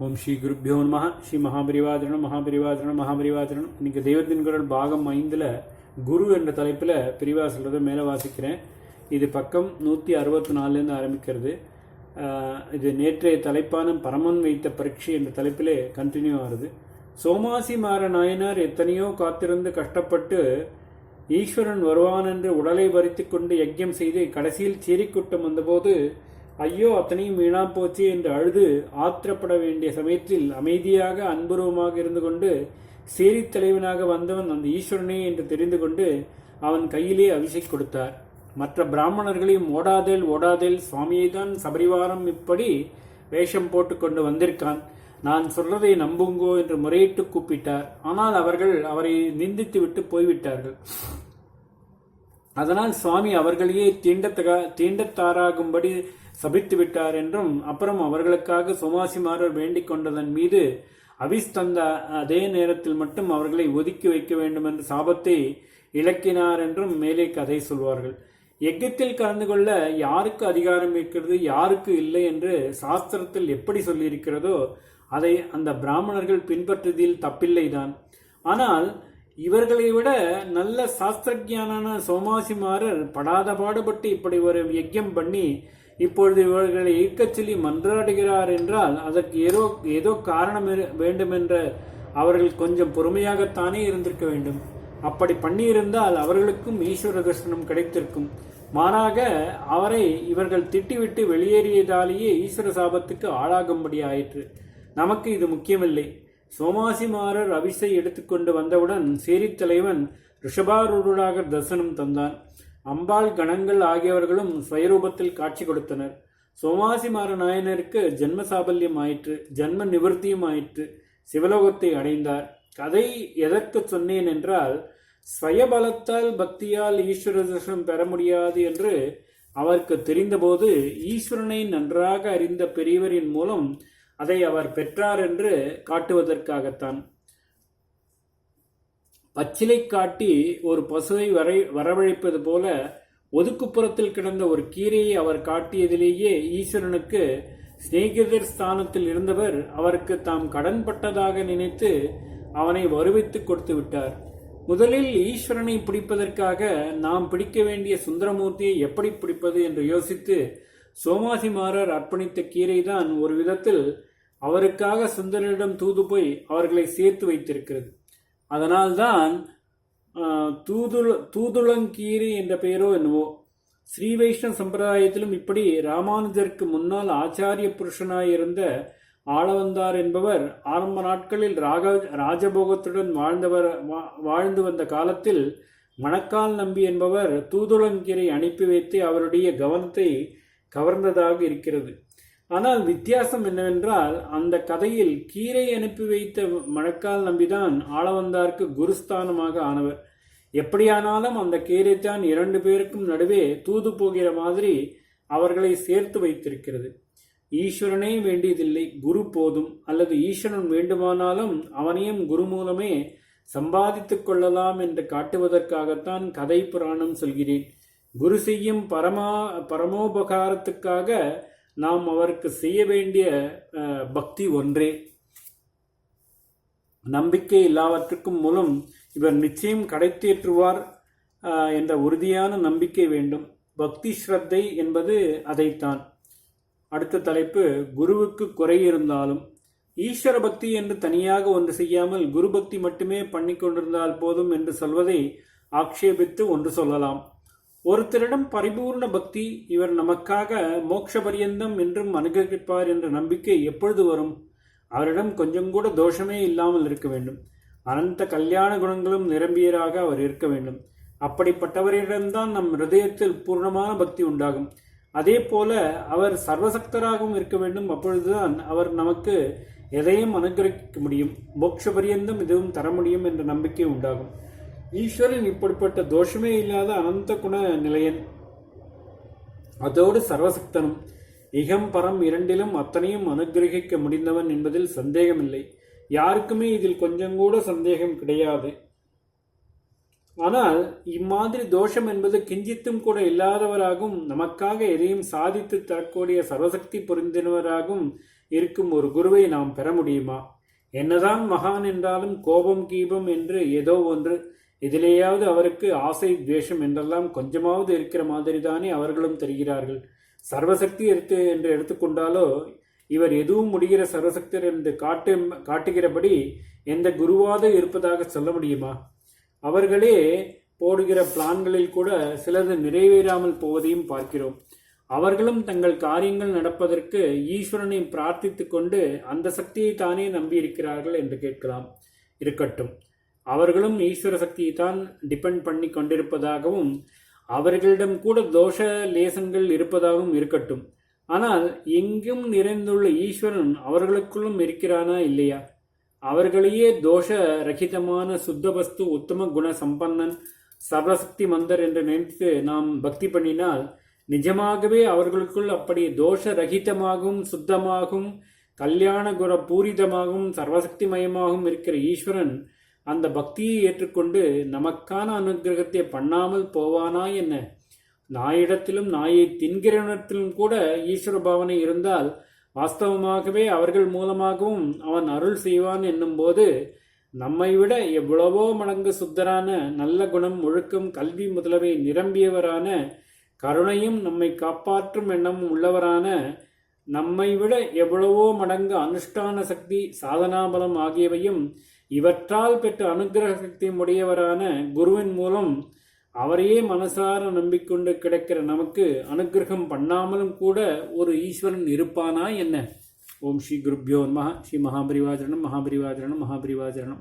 ஓம் ஸ்ரீ குருப்பியோ நம. ஸ்ரீ மகாபரிவாதனம் மகாபரிவாதனம் மகாபரிவாதனம். இன்னைக்கு தெய்வத்தின் குரல் பாகம் 5ல் குரு என்ற தலைப்பில் பிரிவா சொல்கிறத மேலே வாசிக்கிறேன். இது பக்கம் 164 ஆரம்பிக்கிறது. இது நேற்றைய தலைப்பான பரமன் வைத்த பரீட்சை என்ற தலைப்பிலே கண்டினியூ ஆகுது. சோமாசி மாற நாயனார் எத்தனையோ காத்திருந்து கஷ்டப்பட்டு ஈஸ்வரன் வருவான் என்று உடலை வரித்து கொண்டு யஜ்யம் செய்து கடைசியில் சீரிக்கூட்டம் வந்தபோது ஐயோ அத்தனையும் வீணா போச்சு என்று அழுது ஆத்திரப்பட வேண்டிய சமயத்தில் அமைதியாக அன்புருவமாக இருந்து கொண்டு சேரி தலைவனாக வந்தவன் அந்த ஈஸ்வரனே என்று தெரிந்து கொண்டு அவன் கையிலே அபிஷேக் கொடுத்தார். மற்ற பிராமணர்களையும் ஓடாதேல் ஓடாதேல், சுவாமியை தான் சபரிவாரம் இப்படி வேஷம் போட்டு கொண்டு வந்திருக்கான், நான் சொல்றதை நம்புங்கோ என்று முறையிட்டு கூப்பிட்டார். ஆனால் அவர்கள் அவரை நிந்தித்து விட்டு போய்விட்டார்கள். அதனால் சுவாமி அவர்களையே தீண்டத்தாராகும்படி சபித்து விட்டார் என்றும், அப்புறம் அவர்களுக்காக சோமாசிமாரர் வேண்டிக் கொண்டதன் மீது அவிஸ்தந்த அதே நேரத்தில் மட்டும் அவர்களை ஒதுக்கி வைக்க வேண்டும் என்ற சாபத்தை இலக்கினார் என்றும் மேலே கதை சொல்வார்கள். யஜ்யத்தில் கலந்து கொள்ள யாருக்கு அதிகாரம் இருக்கிறது யாருக்கு இல்லை என்று சாஸ்திரத்தில் எப்படி சொல்லியிருக்கிறதோ அதை அந்த பிராமணர்கள் பின்பற்றுவதில் தப்பில்லைதான். ஆனால் இவர்களை விட நல்ல சாஸ்திரஜானான சோமாசிமாரர் படாத பாடுபட்டு இப்படி ஒரு யஜ்யம் பண்ணி இப்பொழுது இவர்களை ஈர்க்கச் சொல்லி மன்றாடுகிறார் என்றால் அதற்கு ஏதோ காரணம் வேண்டுமென்ற அவர்கள் கொஞ்சம் பொறுமையாகத்தானே இருந்திருக்க வேண்டும். அப்படி பண்ணியிருந்தால் அவர்களுக்கும் ஈஸ்வர தரிசனம் கிடைத்திருக்கும். மாறாக அவரை இவர்கள் திட்டிவிட்டு வெளியேறியதாலேயே ஈஸ்வர சாபத்துக்கு ஆளாகும்படி ஆயிற்று. நமக்கு இது முக்கியமில்லை. சோமாசிமாரர் அபிஷை எடுத்துக்கொண்டு வந்தவுடன் சேரித் தலைவன் ரிஷபாரூடாக தரிசனம் தந்தான். அம்பாள் கணங்கள் ஆகியவர்களும் சுயரூபத்தில் காட்சி கொடுத்தனர். சோமாசிமார நாயனருக்கு ஜென்ம சாபல்யம் ஆயிற்று, ஜென்ம நிவர்த்தியும் ஆயிற்று, சிவலோகத்தை அடைந்தார். கதை எதற்கு சொன்னேன் என்றால், ஸ்வயபலத்தால் பக்தியால் ஈஸ்வர தரிசனம் பெற முடியாது என்று அவருக்கு தெரிந்தபோது ஈஸ்வரனை நன்றாக அறிந்த பெரியவரின் மூலம் அதை அவர் பெற்றார் என்று காட்டுவதற்காகத்தான். பச்சிலை காட்டி ஒரு பசுவை வரவழைப்பது போல ஒதுக்குப்புறத்தில் கிடந்த ஒரு கீரையை அவர் காட்டியதிலேயே ஈஸ்வரனுக்கு சிநேகிதர் ஸ்தானத்தில் இருந்தவர் அவருக்கு தாம் கடன்பட்டதாக நினைத்து அவனை வருவித்து கொடுத்து விட்டார். முதலில் ஈஸ்வரனை பிடிப்பதற்காக நாம் பிடிக்க வேண்டிய சுந்தரமூர்த்தியை எப்படி பிடிப்பது என்று யோசித்து சோமாசிமாரர் அர்ப்பணித்த கீரைதான் ஒரு விதத்தில் அவருக்காக சுந்தரரிடம் தூது போய் அவர்களை சேர்த்து வைத்திருக்கிறது. அதனால்தான் தூதுளங்கீரி என்ற பெயரோ என்னவோ. ஸ்ரீ வைஷ்ணவ சம்பிரதாயத்திலும் இப்படி ராமானுஜருக்கு முன்னால் ஆச்சாரிய புருஷனாயிருந்த ஆளவந்தார் என்பவர் ஆரம்ப நாட்களில் ராஜபோகத்துடன் வாழ்ந்து வந்த காலத்தில் மணக்கால் நம்பி என்பவர் தூதுளங்கீரை அனுப்பி வைத்து அவருடைய கவனத்தை கவர்ந்ததாக இருக்கிறது. ஆனால் வித்தியாசம் என்னவென்றால், அந்த கதையில் கீரை அனுப்பி வைத்த மணக்கால் நம்பிதான் ஆளவந்தாருக்கு குருஸ்தானமாக ஆனவர். எப்படியானாலும் அந்த கீரைத்தான் 2 பேருக்கும் நடுவே தூது போகிற மாதிரி அவர்களை சேர்த்து வைத்திருக்கிறது. ஈஸ்வரனே வேண்டியதில்லை, குரு போதும். அல்லது ஈஸ்வரன் வேண்டுமானாலும் அவனையும் குரு மூலமே சம்பாதித்துக் கொள்ளலாம் என்று காட்டுவதற்காகத்தான் கதை புராணம் சொல்கிறேன். குரு செய்யும் பரமோபகாரத்துக்காக நாம் அவருக்கு செய்ய வேண்டிய பக்தி ஒன்றே. நம்பிக்கை எல்லாவற்றுக்கும் மூலம் இவர் நிச்சயம் கடைத்தேற்றுவார் என்ற உறுதியான நம்பிக்கை வேண்டும். பக்தி ஸ்ரத்தை என்பது அதைத்தான். அடுத்த தலைப்பு, குருவுக்கு குறை இருந்தாலும். ஈஸ்வர பக்தி என்று தனியாக ஒன்று செய்யாமல் குரு பக்தி மட்டுமே பண்ணி கொண்டிருந்தால் போதும் என்று சொல்வதை ஆக்ஷேபித்து ஒன்று சொல்லலாம். ஒருத்தரிடம் பரிபூர்ண பக்தி, இவர் நமக்காக மோட்ச பரியந்தம் என்றும் அனுகிரகிப்பார் என்ற நம்பிக்கை எப்பொழுது வரும்? அவரிடம் கொஞ்சம் கூட தோஷமே இல்லாமல் இருக்க வேண்டும். அனந்த கல்யாண குணங்களும் நிரம்பியராக அவர் இருக்க வேண்டும். அப்படிப்பட்டவரிடம்தான் நம் ஹிருதயத்தில் பூர்ணமான பக்தி உண்டாகும். அதே போல அவர் சர்வசக்தராகவும் இருக்க வேண்டும். அப்பொழுதுதான் அவர் நமக்கு எதையும் அனுகிரகிக்க முடியும், மோட்ச பரியந்தம் எதுவும் தர முடியும் என்ற நம்பிக்கை உண்டாகும். ஈஸ்வரன் இப்படிப்பட்ட தோஷமே இல்லாத அனந்த குண நிலையன், அதோடு சர்வசக்தனும். இகம் பரம் இரண்டிலும் அத்தனையும் அனுகிரகிக்க முடிந்தவன் என்பதில் சந்தேகமில்லை. யாருக்குமே இதில் கொஞ்சம் கூட சந்தேகம் கிடையாது. ஆனால் இம்மாதிரி தோஷம் என்பது கிஞ்சித்தும் கூட இல்லாதவராகவும் நமக்காக எதையும் சாதித்து தரக்கூடிய சர்வசக்தி பொருந்தினவராகவும் இருக்கும் ஒரு குருவை நாம் பெற முடியுமா? என்னதான் மகான் என்றாலும் கோபம் கீபம் என்று ஏதோ ஒன்று, இதிலேயாவது அவருக்கு ஆசை துவேஷம் என்றெல்லாம் கொஞ்சமாவது இருக்கிற மாதிரி தானே அவர்களும் தெரிகிறார்கள். சர்வசக்தி என்று எடுத்துக்கொண்டாலோ இவர் எதுவும் முடிகிற சர்வசக்தர் என்று காட்டுகிறபடி எந்த குருவாவது இருப்பதாக சொல்ல முடியுமா? அவர்களே போடுகிற பிளான்களில் கூட சிலது நிறைவேறாமல் போவதையும் பார்க்கிறோம். அவர்களும் தங்கள் காரியங்கள் நடப்பதற்கு ஈஸ்வரனை பிரார்த்தித்து கொண்டு அந்த சக்தியை தானே நம்பியிருக்கிறார்கள் என்று கேட்கலாம். இருக்கட்டும், அவர்களும் ஈஸ்வர சக்தியை தான் டிபெண்ட் பண்ணி கொண்டிருப்பதாகவும் அவர்களிடம் கூட தோஷ லேசங்கள் இருப்பதாகவும் இருக்கட்டும். ஆனால் எங்கும் நிறைந்துள்ள ஈஸ்வரன் அவர்களுக்குள்ளும் இருக்கிறானா இல்லையா? அவர்களையே தோஷ ரகிதமான சுத்தவஸ்து உத்தம குண சம்பன்னன் சர்வசக்தி மந்தர் என்று நினைத்து நாம் பக்தி பண்ணினால் நிஜமாகவே அவர்களுக்குள் அப்படி தோஷ ரகிதமாகவும் சுத்தமாகவும் கல்யாண குண பூரிதமாகவும் சர்வசக்தி மயமாகவும் இருக்கிற ஈஸ்வரன் அந்த பக்தியை ஏற்றுக்கொண்டு நமக்கான அனுகிரகத்தை பண்ணாமல் போவானா என்ன? நாயிடத்திலும் நாயை தின்கிறவனிடத்திலும் கூட ஈஸ்வர பாவனை இருந்தால் வாஸ்தவமாகவே அவர்கள் மூலமாகவும் அவன் அருள் செய்வான் என்னும்போது நம்மை விட எவ்வளவோ மடங்கு சுத்தரான நல்ல குணம் ஒழுக்கம் கல்வி முதலவை நிரம்பியவரான கருணையும் நம்மை காப்பாற்றும் எண்ணமும் உள்ளவரான நம்மை விட எவ்வளவோ மடங்கு அனுஷ்டான சக்தி சாதனாபலம் ஆகியவையும் இவற்றால் பெற்ற அனுகிரக சக்தி உடையவரான குருவின் மூலம் அவரையே மனசார நம்பிக்கொண்டு கிடைக்கிற நமக்கு அனுகிரகம் பண்ணாமலும் கூட ஒரு ஈஸ்வரன் இருப்பானா என்ன? ஓம் ஸ்ரீ குருப்யோ நமஹ. ஸ்ரீ மகாபரிவாஜரணம் மகாபரிவாஜரணம் மகாபரிவாஜரணம்.